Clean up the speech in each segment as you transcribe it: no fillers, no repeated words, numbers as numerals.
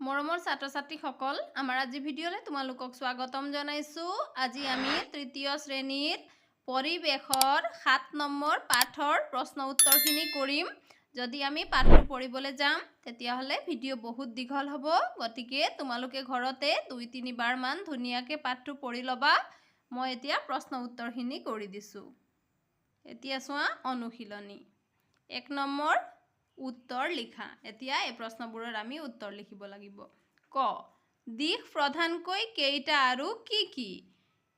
মৰমৰ ছাত্ৰ-ছাত্ৰীসকল, আমাৰ আজি ভিডিঅ'লৈ তোমালোকক স্বাগতম জনাইছোঁ। আজি আমি তৃতীয় শ্ৰেণীৰ পৰিৱেশৰ 7 নম্বৰ পাঠৰ প্ৰশ্ন উত্তৰখিনি কৰিম। যদি আমি পাঠটো পঢ়িবলৈ যাম তেতিয়াহ'লে ভিডিঅ' বহুত দীঘল হ'ব। গতিকে তোমালোকে ঘৰতে 2-3 বাৰ মান ধুনীয়াকৈ পাঠটো পঢ়ি ল'বা। মই এতিয়া প্ৰশ্ন উত্তৰখিনি কৰি দিছোঁ। এতিয়া চোৱা অনুশীলনী 1 নম্বৰ উত্তৰ লিখা। এতিয়া এই প্ৰশ্নবোৰৰ আমি উত্তৰ লিখিব লাগিব। ক, দিশ প্ৰধানকৈ কেইটা আৰু কি কি?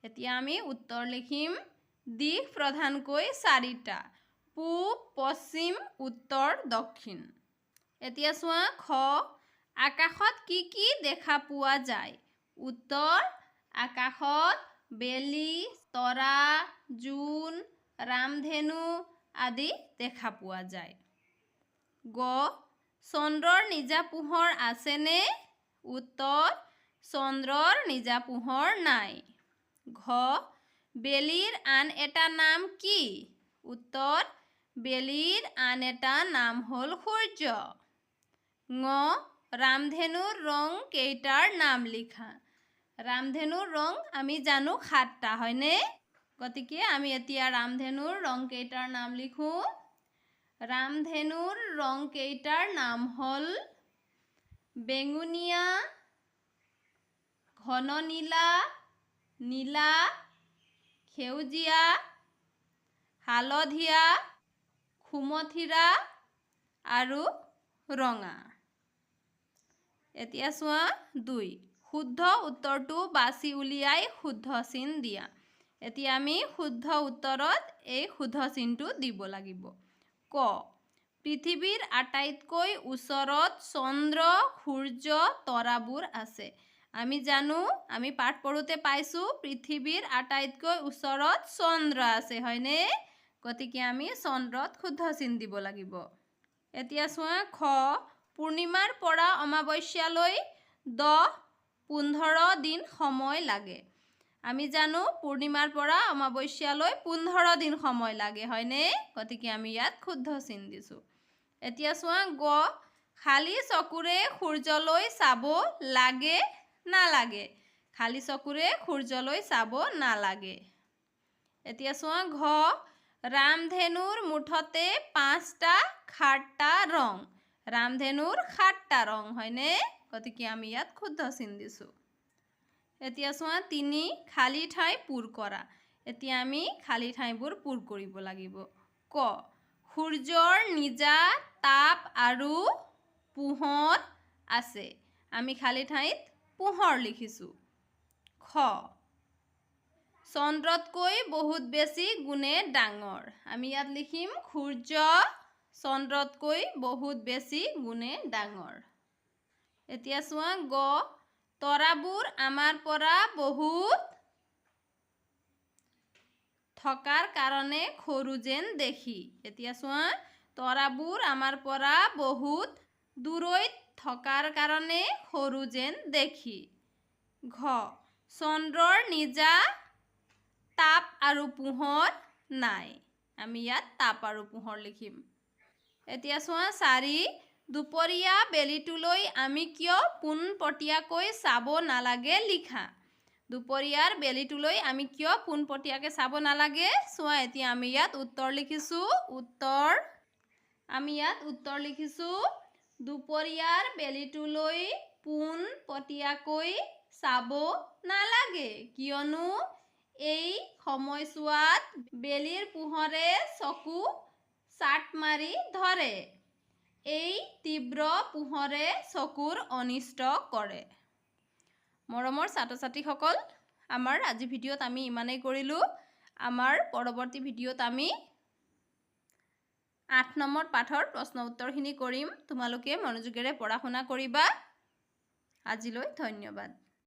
এতিয়া আমি উত্তৰ লিখিম। দিশ প্ৰধানকৈ 4টা। পূব, পশ্চিম, উত্তৰ, দক্ষিণ। এতিয়া চোৱা খ, আকাশত কি কি দেখা পোৱা যায়? উত্তৰ, আকাশত বেলি, তৰা, জোন, ৰামধেনু আদি দেখা পোৱা যায়। গ, চন্দ্ৰৰ নিজা পোহৰ আছেনে? উত্তৰ, চন্দ্ৰৰ নিজা পোহৰ নাই। ঘ, বেলিৰ আন এটা নাম কি? উত্তৰ, বেলিৰ আন এটা নাম হ'ল সূৰ্য। ঙ, ৰামধেনুৰ ৰং কেইটাৰ নাম লিখা। ৰামধেনুৰ ৰং আমি জানো 7টা, হয়নে? গতিকে আমি এতিয়া ৰামধেনুৰ ৰং কেইটাৰ নাম লিখোঁ। ৰামধেনুৰ ৰং কেইটাৰ নাম হ'ল বেঙুনীয়া, ঘন নীলা, নীলা, সেউজীয়া, হালধীয়া, খুমথিৰা আৰু ৰঙা। এতিয়া চোৱা 2, শুদ্ধ উত্তৰটো বাছি উলিয়াই শুদ্ধ চিন দিয়া। এতিয়া আমি শুদ্ধ উত্তৰত এই শুদ্ধ চিনটো দিব লাগিব। ক, পৃথিৱীৰ আটাইতকৈ ওচৰত চন্দ্ৰ, সূৰ্য, তৰাবোৰ আছে। আমি জানো, আমি পাঠ পঢ়োতে পাইছোঁ পৃথিৱীৰ আটাইতকৈ ওচৰত চন্দ্ৰ আছে, হয়নে? গতিকে আমি চন্দ্ৰত শুদ্ধ চিন দিব লাগিব। এতিয়া চোৱা খ, পূৰ্ণিমাৰ পৰা অমাৱস্যালৈ 10-15 দিন সময় লাগে। আমি জানো পূৰ্ণিমাৰ পৰা অমাৱস্যালৈ 15 দিন সময় লাগে, হয়নে? গতিকে আমি ইয়াত শুদ্ধ চিন দিছোঁ। এতিয়া চোৱা গ, খালী চকুৰে সূৰ্যলৈ চাব লাগে নালাগে? খালী চকুৰে সূৰ্যলৈ চাব নালাগে। এতিয়া চোৱা ঘ, ৰামধেনুৰ মুঠতে 5টা 7টা ৰং। ৰামধেনুৰ 7টা ৰং, হয়নে? গতিকে আমি ইয়াত শুদ্ধ চিন দিছোঁ। এতিয়া চোৱা 3, খালী ঠাই পূৰ কৰা। এতিয়া আমি খালী ঠাইবোৰ পূৰ কৰিব লাগিব। ক, সূৰ্যৰ নিজা তাপ আৰু পোহৰ আছে। আমি খালী ঠাইত পোহৰ লিখিছোঁ। খ, চন্দ্ৰতকৈ বহুত বেছি গুণে ডাঙৰ। আমি ইয়াত লিখিম সূৰ্য চন্দ্ৰতকৈ বহুত বেছি গুণে ডাঙৰ। এতিয়া চোৱা গ, তৰাবোৰ আমাৰ পৰা বহুত থকাৰ কাৰণে সৰু যেন দেখি। এতিয়া চোৱা তৰাবোৰ আমাৰ পৰা বহুত দূৰৈত থকাৰ কাৰণে সৰু যেন দেখি। ঘ, চন্দ্ৰৰ নিজা তাপ আৰু পোহৰ নাই। আমি ইয়াত তাপ আৰু পোহৰ লিখিম। এতিয়া চোৱা 4, দুপৰীয়া বেলিটোলৈ আমি কিয় পোনপটীয়াকৈ চাব নালাগে লিখা। দুপৰীয়াৰ বেলিটোলৈ আমি কিয় পোনপটীয়াকৈ চাব নালাগে? চোৱা এতিয়া আমি ইয়াত উত্তৰ লিখিছোঁ। আমি ইয়াত উত্তৰ লিখিছোঁ, দুপৰীয়াৰ বেলিটোলৈ পোনপটীয়াকৈ চাব নালাগে, কিয়নো এই সময়ছোৱাত বেলিৰ পোহৰে চকু চাট মাৰি ধৰে। এই তীব্ৰ পোহৰে চকুৰ অনিষ্ট কৰে। মৰমৰ ছাত্ৰ-ছাত্ৰীসকল, আমাৰ আজি ভিডিঅ'ত আমি ইমানেই কৰিলোঁ। আমাৰ পৰৱৰ্তী ভিডিঅ'ত আমি 8 নম্বৰ পাঠৰ প্ৰশ্ন উত্তৰখিনি কৰিম। তোমালোকে মনোযোগেৰে পঢ়া শুনা কৰিবা। আজিলৈ ধন্যবাদ।